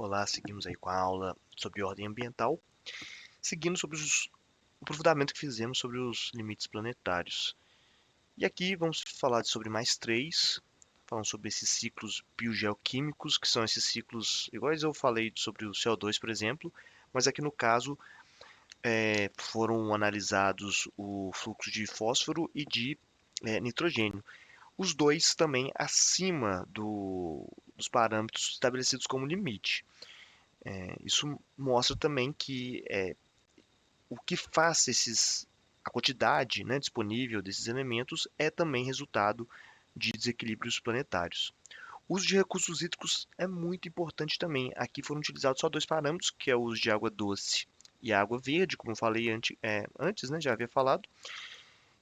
Olá, seguimos aí com a aula sobre ordem ambiental, seguindo sobre o aprofundamento que fizemos sobre os limites planetários. E aqui vamos falar sobre mais três, falando sobre esses ciclos biogeoquímicos, que são esses ciclos, iguais eu falei sobre o CO2, por exemplo, mas aqui no caso foram analisados o fluxo de fósforo e de nitrogênio. Os dois também acima dos parâmetros estabelecidos como limite. Isso mostra também que o que faz a quantidade, né, disponível desses elementos é também resultado de desequilíbrios planetários. O uso de recursos hídricos é muito importante também. Aqui foram utilizados só dois parâmetros, que é o uso de água doce e água verde, como eu falei antes, né, já havia falado,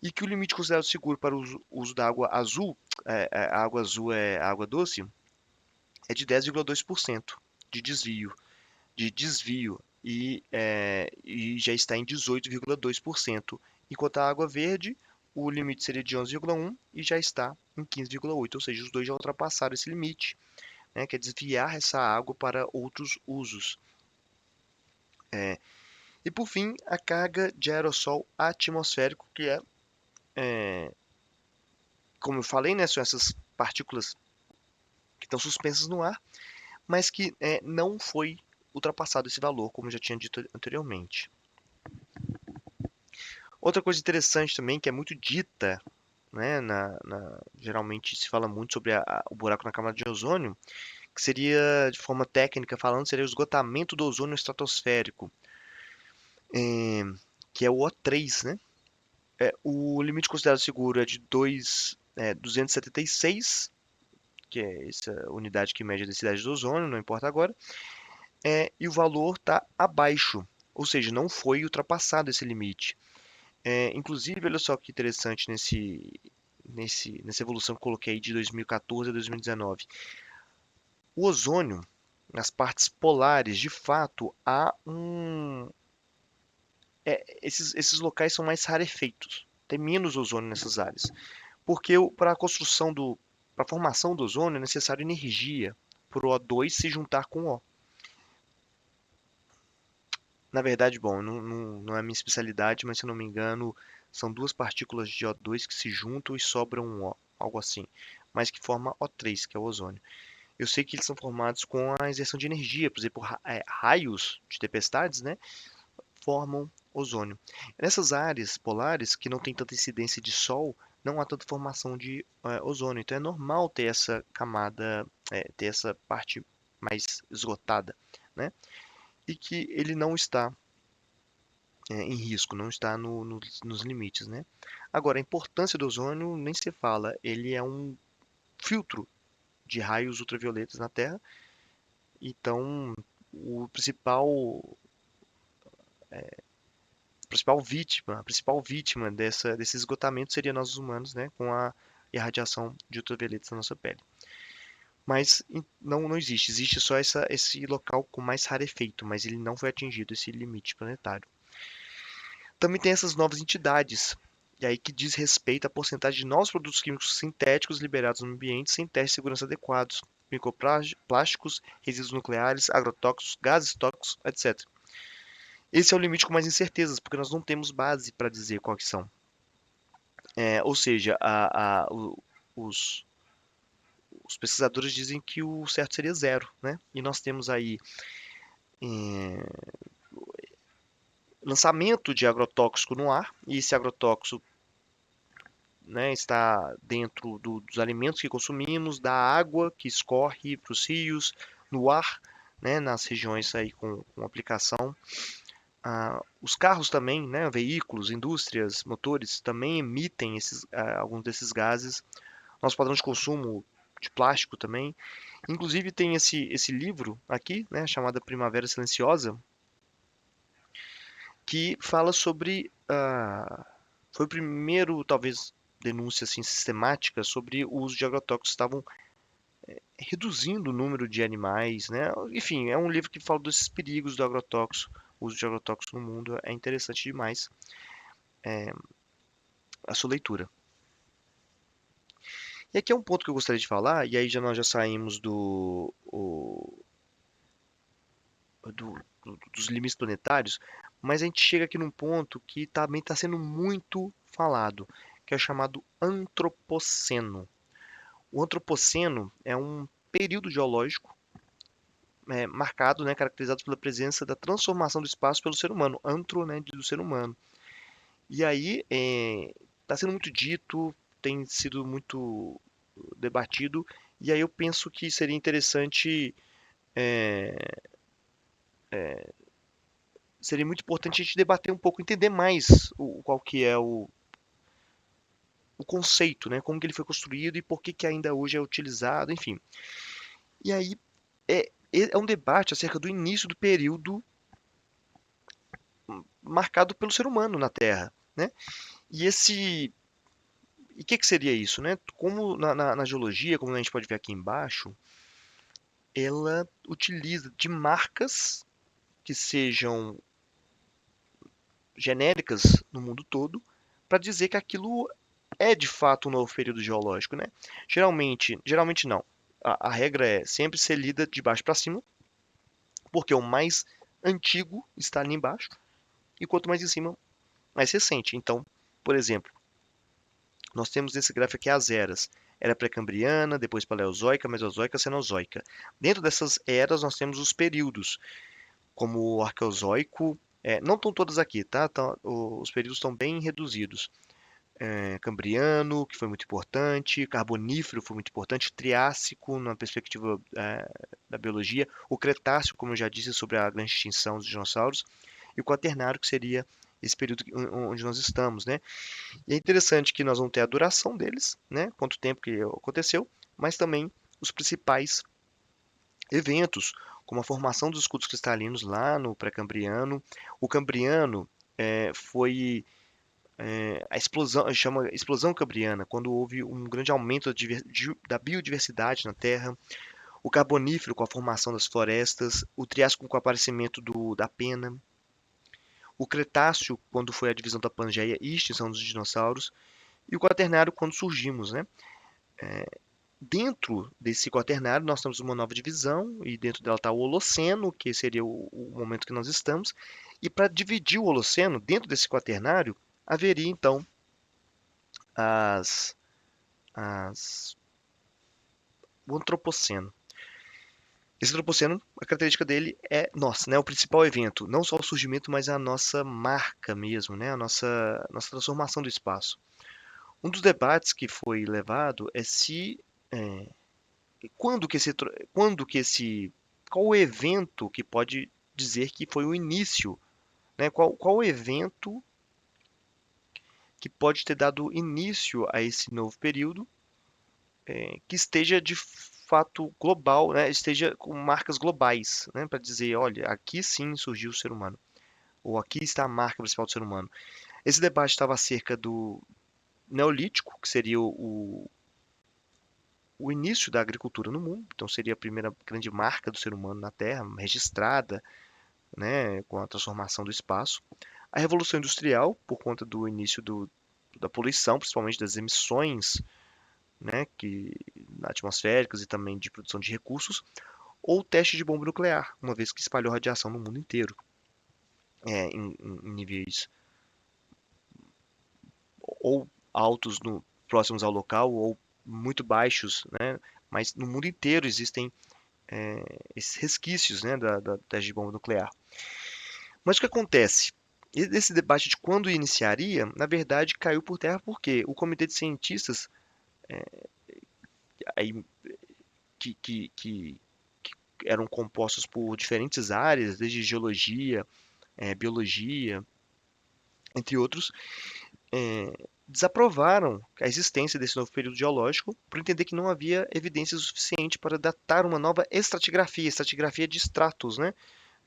e que o limite considerado seguro para o uso da água azul, a água azul é a água doce, é de 10,2% de desvio e já está em 18,2%, enquanto a água verde, o limite seria de 11,1% e já está em 15,8%, ou seja, os dois já ultrapassaram esse limite, né, que é desviar essa água para outros usos. E por fim, a carga de aerossol atmosférico, que como eu falei, né, são essas partículas que estão suspensas no ar, mas que não foi ultrapassado esse valor, como eu já tinha dito anteriormente. Outra coisa interessante também, que é muito dita, né, geralmente se fala muito sobre o buraco na camada de ozônio, que seria, de forma técnica falando, seria o esgotamento do ozônio estratosférico, eh, que é o O3, né? O limite considerado seguro é de 276, que é essa unidade que mede a densidade do ozônio, não importa agora, e o valor está abaixo, ou seja, não foi ultrapassado esse limite. Inclusive, olha só que interessante nessa evolução que eu coloquei de 2014 a 2019. O ozônio, nas partes polares, de fato, esses locais são mais rarefeitos. Tem menos ozônio nessas áreas. Porque para a para a formação do ozônio é necessário energia para o O2 se juntar com o O. Na verdade, bom, não é a minha especialidade, mas se eu não me engano, são duas partículas de O2 que se juntam e sobram um O, algo assim, mas que forma O3, que é o ozônio. Eu sei que eles são formados com a injeção de energia, por exemplo, raios de tempestades, né, formam ozônio. Nessas áreas polares, que não tem tanta incidência de sol, não há tanta formação de ozônio. Então é normal ter essa camada, ter essa parte mais esgotada, né? E que ele não está em risco, não está nos limites, né? Agora, a importância do ozônio nem se fala. Ele é um filtro de raios ultravioletas na Terra. Então, o a principal vítima desse esgotamento seria nós humanos, né? Com a irradiação de ultravioletas na nossa pele. Mas não existe. Existe só esse local com mais rarefeito, mas ele não foi atingido, esse limite planetário. Também tem essas novas entidades, e aí que diz respeito à porcentagem de novos produtos químicos sintéticos liberados no ambiente sem testes de segurança adequados, microplásticos, resíduos nucleares, agrotóxicos, gases tóxicos, etc. Esse é o limite com mais incertezas, porque nós não temos base para dizer quais são. Ou seja, os, os pesquisadores dizem que o certo seria zero, né? E nós temos aí eh, lançamento de agrotóxico no ar, e esse agrotóxico, né, está dentro dos alimentos que consumimos, da água que escorre para os rios, no ar, né, nas regiões aí com aplicação. Os carros também, né, veículos, indústrias, motores também emitem alguns desses gases. Nosso padrão de consumo de plástico também. Inclusive tem esse livro aqui, né, chamado Primavera Silenciosa, que fala sobre foi o primeiro, talvez, denúncia assim, sistemática sobre o uso de agrotóxicos. Estavam reduzindo o número de animais, né? Enfim, é um livro que fala desses perigos do agrotóxico, o uso de agrotóxicos no mundo. É interessante demais a sua leitura. E aqui é um ponto que eu gostaria de falar, e aí nós já saímos dos limites planetários, mas a gente chega aqui num ponto que também está sendo muito falado, que é o chamado antropoceno. O antropoceno é um período geológico marcado, né, caracterizado pela presença da transformação do espaço pelo ser humano, antro, né, do ser humano. E aí está sendo muito dito, tem sido muito debatido, e aí eu penso que seria interessante, é, seria muito importante a gente debater um pouco, entender mais qual que é o conceito, né, como que ele foi construído e por que que ainda hoje é utilizado, enfim. E aí é um debate acerca do início do período marcado pelo ser humano na Terra, né? E o que que seria isso, né? Como na geologia, como a gente pode ver aqui embaixo, ela utiliza de marcas que sejam genéricas no mundo todo para dizer que aquilo é de fato um novo período geológico, né? Geralmente não. A regra é sempre ser lida de baixo para cima, porque o mais antigo está ali embaixo e quanto mais em cima, mais recente. Então, por exemplo, nós temos esse gráfico aqui as eras. Era pré-cambriana, depois paleozoica, mesozoica, cenozoica. Dentro dessas eras nós temos os períodos, como o arqueozoico. Não estão todas aqui, tá? Os períodos estão bem reduzidos. Cambriano, que foi muito importante, Carbonífero foi muito importante, Triássico, na perspectiva da biologia, o Cretáceo, como eu já disse, sobre a grande extinção dos dinossauros, e o Quaternário, que seria esse período onde nós estamos, né? E é interessante que nós vamos ter a duração deles, né? Quanto tempo que aconteceu, mas também os principais eventos, como a formação dos escudos cristalinos lá no pré-cambriano. O cambriano foi a explosão, chama explosão cambriana, quando houve um grande aumento da biodiversidade na Terra. O carbonífero com a formação das florestas, o triássico com o aparecimento da pena, o cretáceo quando foi a divisão da Pangeia e extinção dos dinossauros, e o quaternário quando surgimos, né? Dentro desse quaternário nós temos uma nova divisão e dentro dela está o Holoceno, que seria o momento que nós estamos. E para dividir o Holoceno, dentro desse quaternário, haveria então as, as, o Antropoceno. Esse Antropoceno, a característica dele é nossa, né? O principal evento, não só o surgimento, mas a nossa marca mesmo, né? A nossa transformação do espaço. Um dos debates que foi levado é se é, qual o evento que pode dizer que foi o início, né? Qual o evento que pode ter dado início a esse novo período, que esteja de fato global, né? Esteja com marcas globais, né? Para dizer, olha, aqui sim surgiu o ser humano, ou aqui está a marca principal do ser humano. Esse debate estava acerca do Neolítico, que seria o início da agricultura no mundo, então seria a primeira grande marca do ser humano na Terra, registrada, né, com a transformação do espaço. A Revolução Industrial, por conta do início da poluição, principalmente das emissões, né, atmosféricas e também de produção de recursos, ou o teste de bomba nuclear, uma vez que espalhou radiação no mundo inteiro, em níveis ou altos próximos ao local, ou muito baixos, né, mas no mundo inteiro existem esses resquícios, né, da teste de bomba nuclear. Mas o que acontece? Esse debate de quando iniciaria, na verdade, caiu por terra porque o comitê de cientistas aí, que eram compostos por diferentes áreas, desde geologia, biologia, entre outros, desaprovaram a existência desse novo período geológico por entender que não havia evidência suficiente para datar uma nova estratigrafia de estratos, né?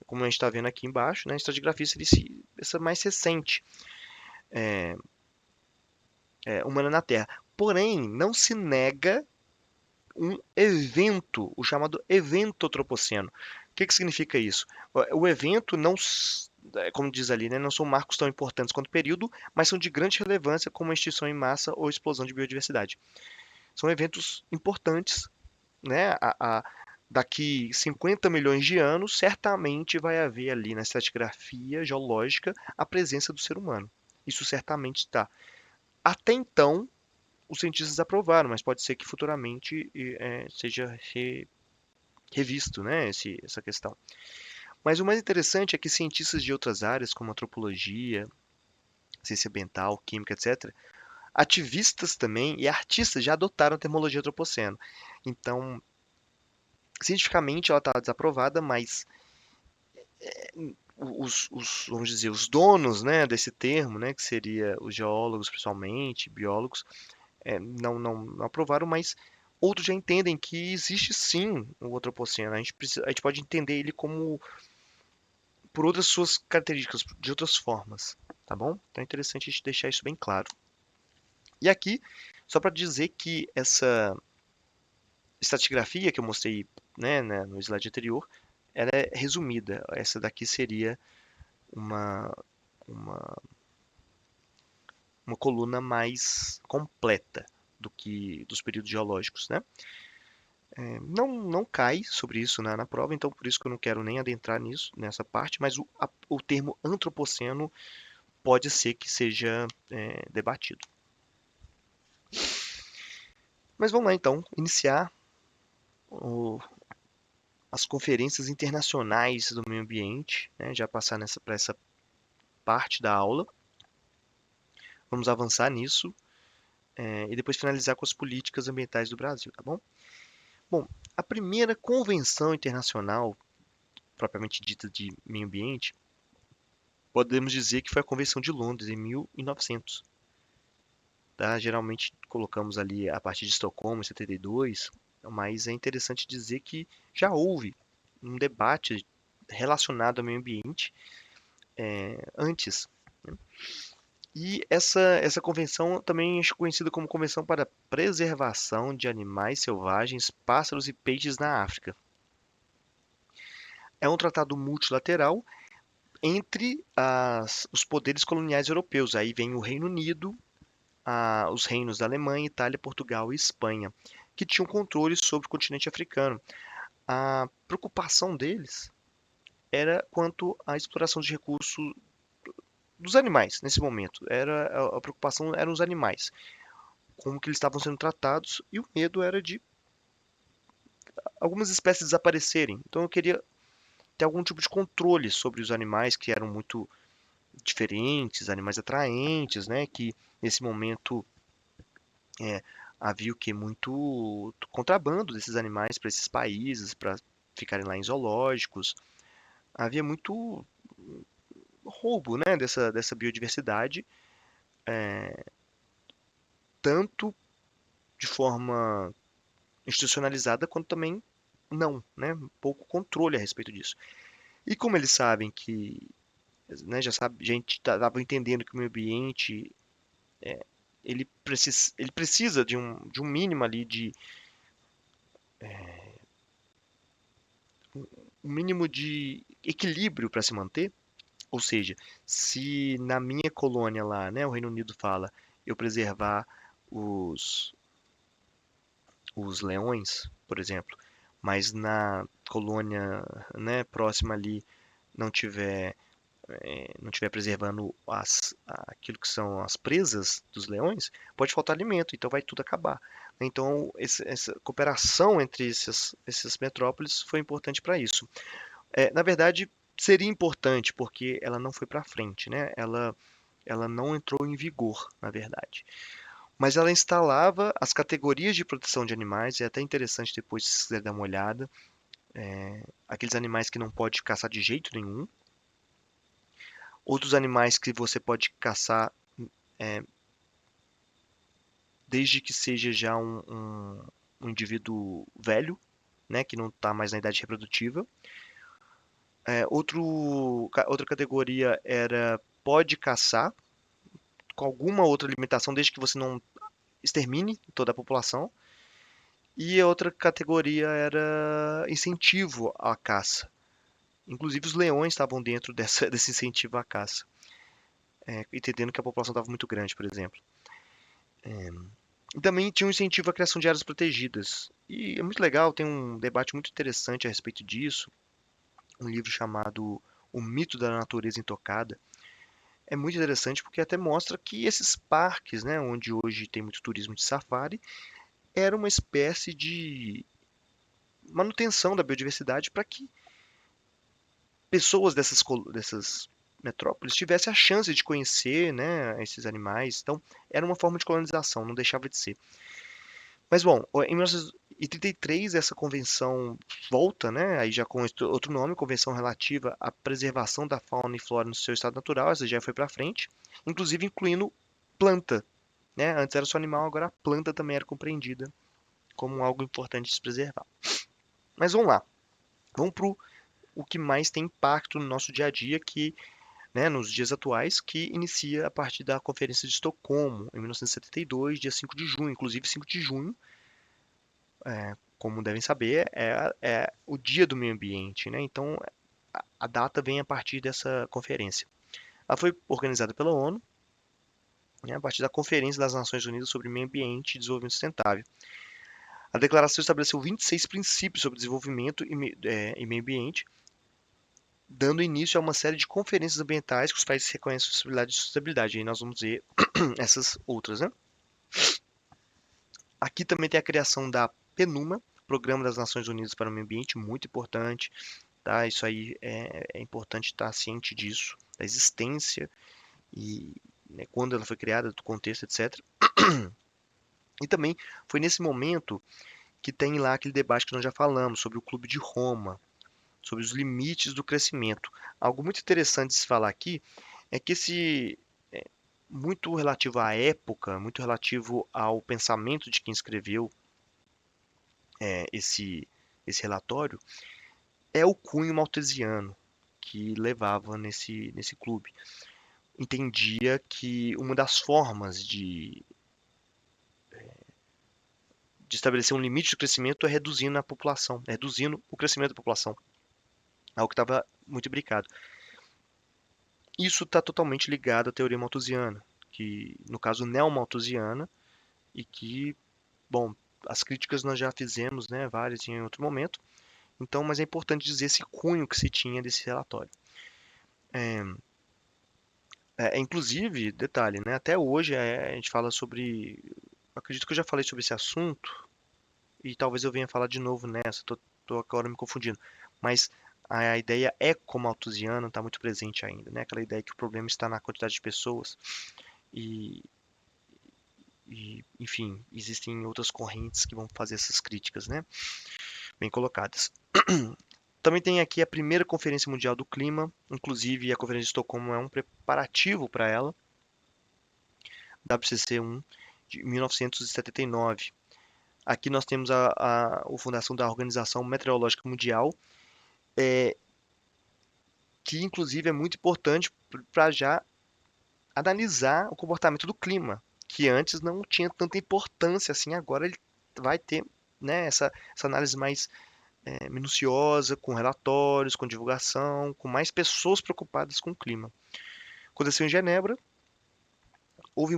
Como a gente está vendo aqui embaixo, né? A estratigrafia seria essa mais recente, humana na Terra. Porém, não se nega um evento, o chamado evento antropoceno. O que significa isso? O evento não, como diz ali, né, não são marcos tão importantes quanto o período, mas são de grande relevância como a extinção em massa ou explosão de biodiversidade. São eventos importantes, né? daqui 50 milhões de anos, certamente vai haver ali na estratigrafia geológica a presença do ser humano. Isso certamente está. Até então, os cientistas aprovaram, mas pode ser que futuramente seja revisto, né, essa questão. Mas o mais interessante é que cientistas de outras áreas, como antropologia, ciência ambiental, química, etc., ativistas também e artistas já adotaram a termologia antropoceno. Então, cientificamente ela está desaprovada, mas vamos dizer, os donos, né, desse termo, né, que seria os geólogos principalmente, biólogos, não aprovaram, mas outros já entendem que existe sim o antropoceno. A gente pode entender ele como por outras suas características, de outras formas, tá bom? Então é interessante a gente deixar isso bem claro. E aqui, só para dizer que essa estratigrafia que eu mostrei, né, no slide anterior, ela é resumida. Essa daqui seria uma, uma, uma coluna mais completa do que dos períodos geológicos, né? Não cai sobre isso na prova, então por isso que eu não quero nem adentrar nisso, nessa parte, mas o termo antropoceno pode ser que seja debatido. Mas vamos lá então, iniciar o- as conferências internacionais do meio ambiente, né, já passar para essa parte da aula. Vamos avançar nisso e depois finalizar com as políticas ambientais do Brasil, tá bom? Bom, a primeira convenção internacional, propriamente dita de meio ambiente, podemos dizer que foi a Convenção de Londres, em 1900. Tá? Geralmente colocamos ali a partir de Estocolmo, em 72, mas é interessante dizer que já houve um debate relacionado ao meio ambiente antes. Né? E essa convenção também é conhecida como Convenção para a Preservação de Animais Selvagens, Pássaros e Peixes na África. É um tratado multilateral entre os poderes coloniais europeus. Aí vem o Reino Unido, os reinos da Alemanha, Itália, Portugal e Espanha, que tinham controle sobre o continente africano. A preocupação deles era quanto à exploração de recursos dos animais nesse momento. A preocupação eram os animais, como que eles estavam sendo tratados, e o medo era de algumas espécies desaparecerem. Então eu queria ter algum tipo de controle sobre os animais que eram muito diferentes, animais atraentes, né? Que nesse momento é, havia o que muito contrabando desses animais para esses países, para ficarem lá em zoológicos. Havia muito roubo, né, dessa biodiversidade, tanto de forma institucionalizada quanto também não, né, pouco controle a respeito disso. E como eles sabem que, né, a gente estava entendendo que o meio ambiente ele precisa de um mínimo ali um mínimo de equilíbrio para se manter. Ou seja, se na minha colônia lá, né, o Reino Unido fala eu preservar os, os leões, por exemplo, mas na colônia, né, próxima ali não tiver não estiver preservando aquilo que são as presas dos leões, pode faltar alimento, então vai tudo acabar. Então, essa cooperação entre essas metrópoles foi importante para isso. Na verdade, seria importante porque ela não foi para frente, né? Ela não entrou em vigor, na verdade. Mas ela instalava as categorias de proteção de animais, é até interessante depois, se quiser dar uma olhada, aqueles animais que não pode caçar de jeito nenhum, outros animais que você pode caçar desde que seja já um indivíduo velho, né, que não está mais na idade reprodutiva. Outra categoria era pode caçar, com alguma outra limitação, desde que você não extermine toda a população. E a outra categoria era incentivo à caça. Inclusive os leões estavam dentro desse incentivo à caça, entendendo que a população estava muito grande, por exemplo. E também tinha um incentivo à criação de áreas protegidas. E é muito legal, tem um debate muito interessante a respeito disso, um livro chamado O Mito da Natureza Intocada. É muito interessante porque até mostra que esses parques, né, onde hoje tem muito turismo de safari, era uma espécie de manutenção da biodiversidade para que pessoas dessas metrópoles tivessem a chance de conhecer, né, esses animais. Então, era uma forma de colonização, não deixava de ser. Mas, bom, em 1933 essa convenção volta, né, aí já com outro nome, Convenção Relativa à Preservação da Fauna e Flora no seu estado natural, essa já foi para frente, inclusive incluindo planta, né? Antes era só animal, agora a planta também era compreendida como algo importante de se preservar. Mas vamos lá, vamos para o que mais tem impacto no nosso dia a dia, que, né, nos dias atuais, que inicia a partir da Conferência de Estocolmo, em 1972, dia 5 de junho. Inclusive, 5 de junho, como devem saber, é o Dia do Meio Ambiente, né? Então, a data vem a partir dessa conferência. Ela foi organizada pela ONU, né, a partir da Conferência das Nações Unidas sobre Meio Ambiente e Desenvolvimento Sustentável. A declaração estabeleceu 26 princípios sobre desenvolvimento e meio ambiente, dando início a uma série de conferências ambientais que os países reconhecem possibilidade de sustentabilidade. Aí nós vamos ver essas outras, né? Aqui também tem a criação da PNUMA, Programa das Nações Unidas para o Meio Ambiente, muito importante, tá? Isso aí é importante estar ciente disso, da existência e, né, quando ela foi criada, do contexto, etc. E também foi nesse momento que tem lá aquele debate que nós já falamos sobre o Clube de Roma, sobre os limites do crescimento. Algo muito interessante de se falar aqui é que muito relativo à época, muito relativo ao pensamento de quem escreveu esse relatório, é o cunho maltesiano que levava nesse clube. Entendia que uma das formas de estabelecer um limite de crescimento é reduzindo a população, reduzindo o crescimento da população, algo que estava muito brincado. Isso está totalmente ligado à teoria malthusiana, que, no caso, neo-malthusiana, e que, bom, as críticas nós já fizemos, né, várias em outro momento, então, mas é importante dizer esse cunho que se tinha desse relatório. Inclusive, detalhe, né, até hoje a gente fala sobre, acredito que eu já falei sobre esse assunto, e talvez eu venha falar de novo nessa, tô agora me confundindo, mas a ideia eco-malthusiana está muito presente ainda, né, aquela ideia que o problema está na quantidade de pessoas, e enfim, existem outras correntes que vão fazer essas críticas, né? Bem colocadas. Também tem aqui a primeira Conferência Mundial do Clima, inclusive a Conferência de Estocolmo é um preparativo para ela, WCC1 de 1979. Aqui nós temos a fundação da Organização Meteorológica Mundial, que inclusive é muito importante para já analisar o comportamento do clima, que antes não tinha tanta importância assim, agora ele vai ter, né, essa análise mais minuciosa, com relatórios, com divulgação, com mais pessoas preocupadas com o clima. Aconteceu em Genebra, houve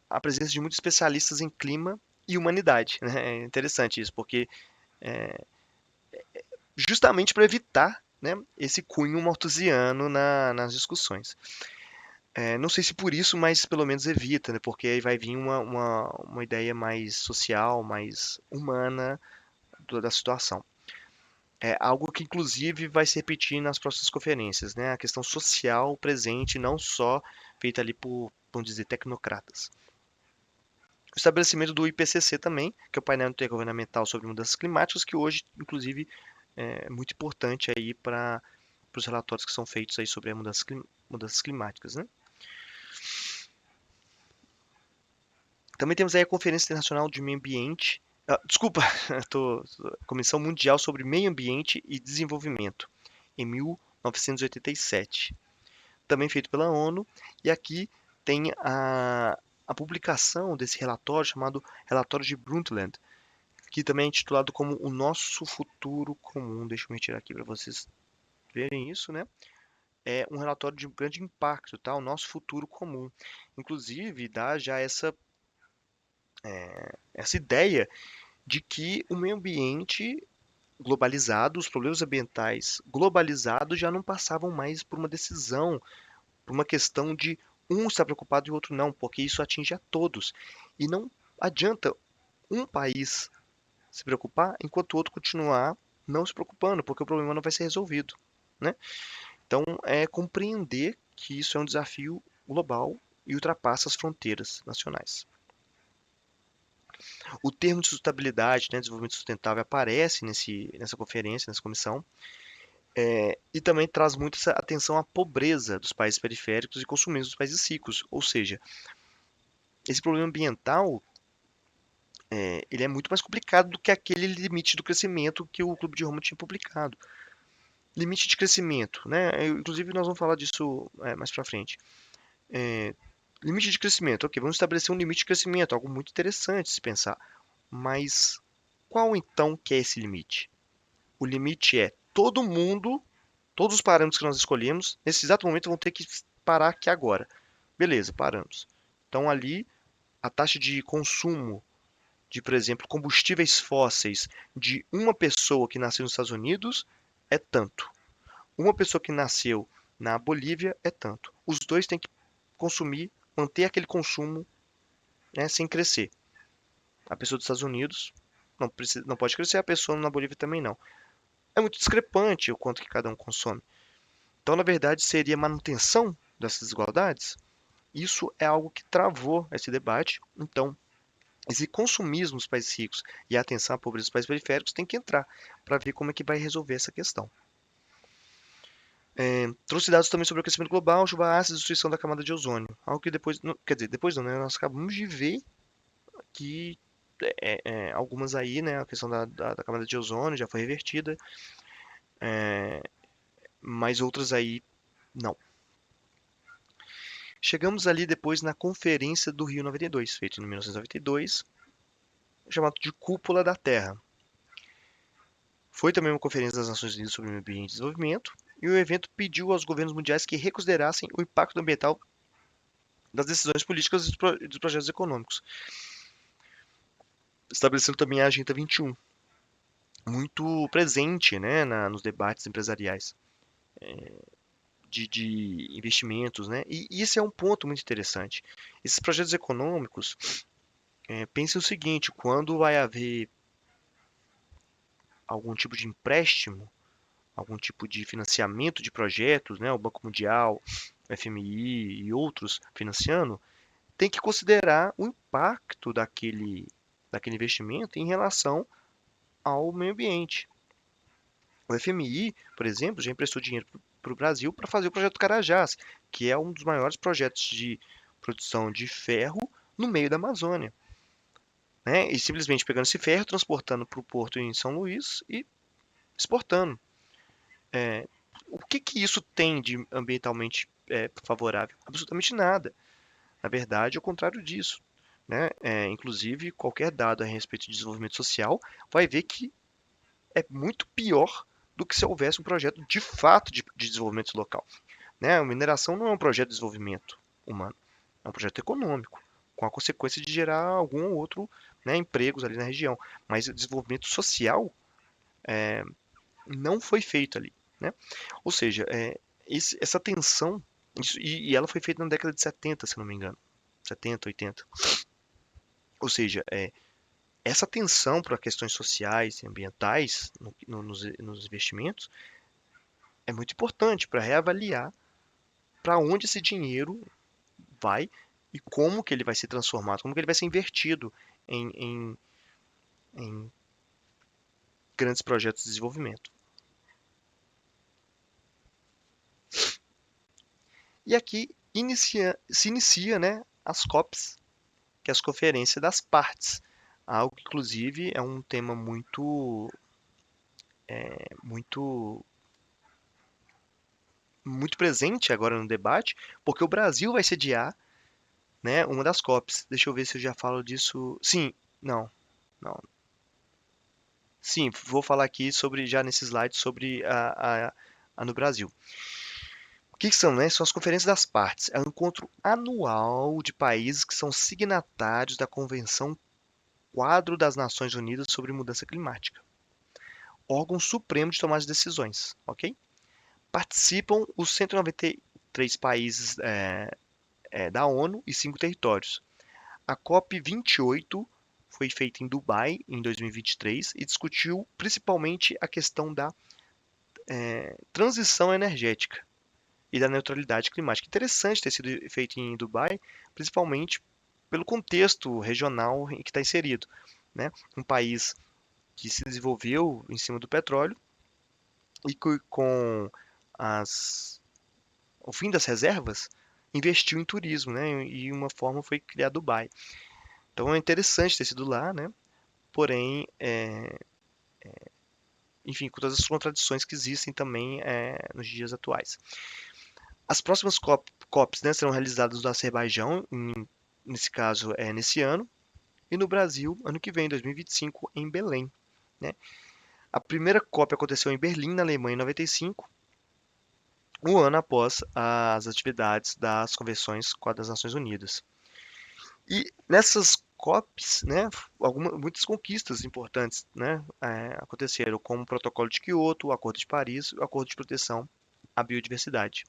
a presença de muitos especialistas em clima e humanidade. Né? É interessante isso, porque justamente para evitar, né, esse cunho malthusiano nas discussões. Não sei se por isso, mas pelo menos evita, né? Porque aí vai vir uma ideia mais social, mais humana da situação. É algo que, inclusive, vai se repetir nas próximas conferências, né? A questão social presente, não só feita ali por, vamos dizer, tecnocratas. O estabelecimento do IPCC também, que é o painel intergovernamental sobre mudanças climáticas, que hoje, inclusive, é muito importante aí para os relatórios que são feitos aí sobre as mudanças climáticas, né? Também temos aí a Conferência Internacional de Meio Ambiente, desculpa, Comissão Mundial sobre Meio Ambiente e Desenvolvimento, em 1987, também feito pela ONU, e aqui tem a publicação desse relatório chamado Relatório de Brundtland, que também é intitulado como O Nosso Futuro Comum. Deixa eu me tirar aqui para vocês verem isso, né? É um relatório de grande impacto, tá? O nosso futuro comum. Inclusive, dá já essa ideia de que o meio ambiente globalizado, os problemas ambientais globalizados já não passavam mais por uma decisão, por uma questão de um estar preocupado e o outro não, porque isso atinge a todos. E não adianta um país se preocupar enquanto o outro continuar não se preocupando, porque o problema não vai ser resolvido, né? Então, é compreender que isso é um desafio global e ultrapassa as fronteiras nacionais. O termo de sustentabilidade, né, desenvolvimento sustentável, aparece nessa conferência, nessa comissão, e também traz muito essa atenção à pobreza dos países periféricos e consumismo dos países ricos. Ou seja, esse problema ambiental, ele é muito mais complicado do que aquele limite do crescimento que o Clube de Roma tinha publicado. Limite de crescimento, né? Inclusive nós vamos falar disso mais para frente. É, limite de crescimento, ok, vamos estabelecer um limite de crescimento, algo muito interessante se pensar. Mas qual então que é esse limite? O limite é todo mundo, todos os parâmetros que nós escolhemos, nesse exato momento vão ter que parar aqui agora. Beleza, paramos. Então ali a taxa de consumo de, por exemplo, combustíveis fósseis de uma pessoa que nasceu nos Estados Unidos é tanto. Uma pessoa que nasceu na Bolívia é tanto. Os dois têm que consumir, manter aquele consumo, né, sem crescer. A pessoa dos Estados Unidos não pode crescer, a pessoa na Bolívia também não. É muito discrepante o quanto que cada um consome. Então, na verdade, seria manutenção dessas desigualdades? Isso é algo que travou esse debate. Então, esse consumismo dos países ricos e a atenção à pobreza dos países periféricos tem que entrar para ver como é que vai resolver essa questão. Trouxe dados também sobre o aquecimento global, chuva ácida e destruição da camada de ozônio. Algo que depois, quer dizer, depois não, né? Nós acabamos de ver que algumas aí, né? A questão da camada de ozônio já foi revertida, mas outras aí não. Chegamos ali depois na Conferência do Rio 92, feita em 1992, chamado de Cúpula da Terra. Foi também uma conferência das Nações Unidas sobre o Meio Ambiente e Desenvolvimento, e o evento pediu aos governos mundiais que reconsiderassem o impacto ambiental das decisões políticas e dos projetos econômicos, estabelecendo também a Agenda 21, muito presente, né, nos debates empresariais de investimentos, né? E esse é um ponto muito interessante. Esses projetos econômicos, pensem o seguinte: quando vai haver algum tipo de empréstimo, algum tipo de financiamento de projetos, né, o Banco Mundial, o FMI e outros financiando, tem que considerar o impacto daquele investimento em relação ao meio ambiente. O FMI, por exemplo, já emprestou dinheiro para o Brasil para fazer o projeto Carajás, que é um dos maiores projetos de produção de ferro no meio da Amazônia. Né? E simplesmente pegando esse ferro, transportando para o porto em São Luís e exportando. O que que isso tem de ambientalmente favorável? Absolutamente nada. Na verdade, é o contrário disso. Né? Inclusive, qualquer dado a respeito de desenvolvimento social vai ver que é muito pior do que se houvesse um projeto de fato de desenvolvimento local. Né? A mineração não é um projeto de desenvolvimento humano, é um projeto econômico, com a consequência de gerar algum ou outro, né, empregos ali na região. Mas o desenvolvimento social não foi feito ali. Né? Ou seja, essa tensão, e ela foi feita na década de 70, se não me engano, 70, 80. Ou seja, essa atenção para questões sociais e ambientais nos investimentos é muito importante para reavaliar para onde esse dinheiro vai e como que ele vai ser transformado, como que ele vai ser invertido em grandes projetos de desenvolvimento. E aqui se inicia, né, as COPs, que é as conferências das partes, algo que inclusive é um tema muito muito presente agora no debate, porque o Brasil vai sediar, né, uma das COPs. Deixa eu ver se eu já falo disso. Sim, não, não. Sim, vou falar aqui sobre já nesse slide sobre a no Brasil. O que são, né? São as conferências das partes. É um encontro anual de países que são signatários da Convenção Quadro das Nações Unidas sobre Mudança Climática, órgão supremo de tomar as decisões, ok? Participam os 193 países da ONU e 5 territórios. A COP28 foi feita em Dubai em 2023 e discutiu principalmente a questão da transição energética e da neutralidade climática. Interessante ter sido feito em Dubai, principalmente pelo contexto regional em que está inserido, né? Um país que se desenvolveu em cima do petróleo e que, com o fim das reservas, investiu em turismo, né? E uma forma foi criar Dubai. Então é interessante ter sido lá, né? Porém, enfim, com todas as contradições que existem também nos dias atuais. As próximas COPs, né, serão realizadas no Azerbaijão, nesse caso nesse ano, e no Brasil, ano que vem, 2025, em Belém, né? A primeira COP aconteceu em Berlim, na Alemanha, em 95, um ano após as atividades das convenções das Nações Unidas. E nessas COPs, né, muitas conquistas importantes, né, aconteceram, como o Protocolo de Quioto, o Acordo de Paris, o Acordo de Proteção à Biodiversidade.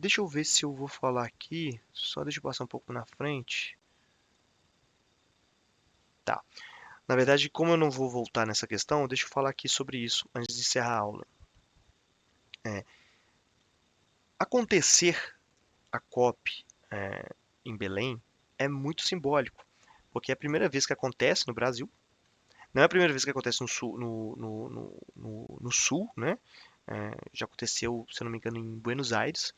Deixa eu ver se eu vou falar aqui, só deixa eu passar um pouco na frente. Tá. Na verdade, como eu não vou voltar nessa questão, deixa eu falar aqui sobre isso antes de encerrar a aula. Acontecer a COP em Belém é muito simbólico, porque é a primeira vez que acontece no Brasil. Não é a primeira vez que acontece no sul, no sul, né? Já aconteceu, se eu não me engano, em Buenos Aires,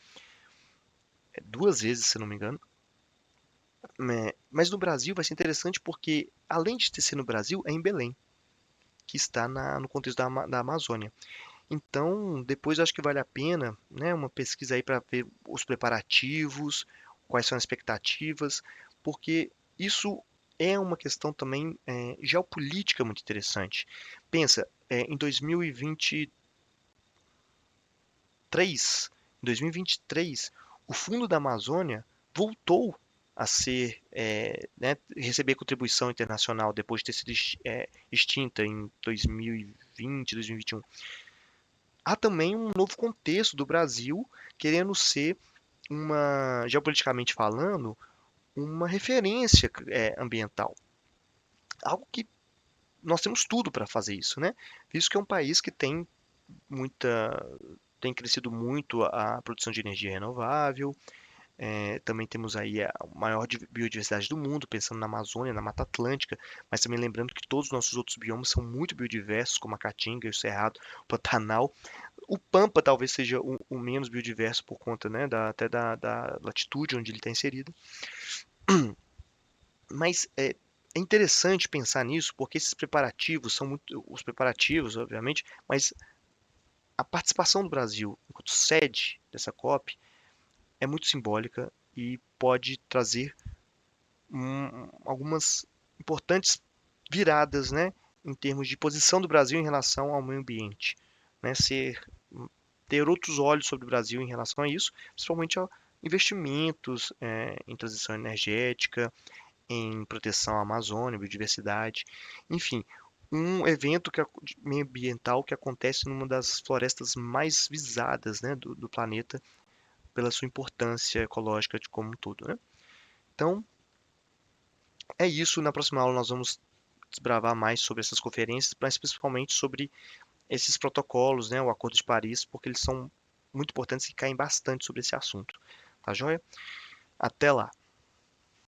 duas vezes, se eu não me engano. Mas no Brasil vai ser interessante porque, além de ter sido no Brasil, é em Belém, que está no contexto da Amazônia. Então, depois eu acho que vale a pena, né, uma pesquisa aí para ver os preparativos, quais são as expectativas, porque isso é uma questão também geopolítica muito interessante. Pensa, em 2023, o Fundo da Amazônia voltou a ser, né, receber contribuição internacional depois de ter sido extinta em 2020, 2021. Há também um novo contexto do Brasil querendo ser geopoliticamente falando, uma referência ambiental. Algo que nós temos tudo para fazer isso, né? Visto que é um país que tem crescido muito a produção de energia renovável. Também temos aí a maior biodiversidade do mundo, pensando na Amazônia, na Mata Atlântica, mas também lembrando que todos os nossos outros biomas são muito biodiversos, como a Caatinga, o Cerrado, o Pantanal. O Pampa talvez seja o menos biodiverso por conta, né, até da latitude onde ele está inserido. Mas é interessante pensar nisso, porque esses preparativos são muito, os preparativos, obviamente, mas a participação do Brasil enquanto sede dessa COP é muito simbólica e pode trazer algumas importantes viradas, né, em termos de posição do Brasil em relação ao meio ambiente, né, ter outros olhos sobre o Brasil em relação a isso, principalmente a investimentos em transição energética, em proteção à Amazônia, biodiversidade, enfim, um evento meio ambiental que acontece numa das florestas mais visadas, né, do planeta pela sua importância ecológica de como um todo, né? Então, é isso. Na próxima aula nós vamos desbravar mais sobre essas conferências, mas principalmente sobre esses protocolos, né, o Acordo de Paris, porque eles são muito importantes e caem bastante sobre esse assunto. Tá joia? Até lá!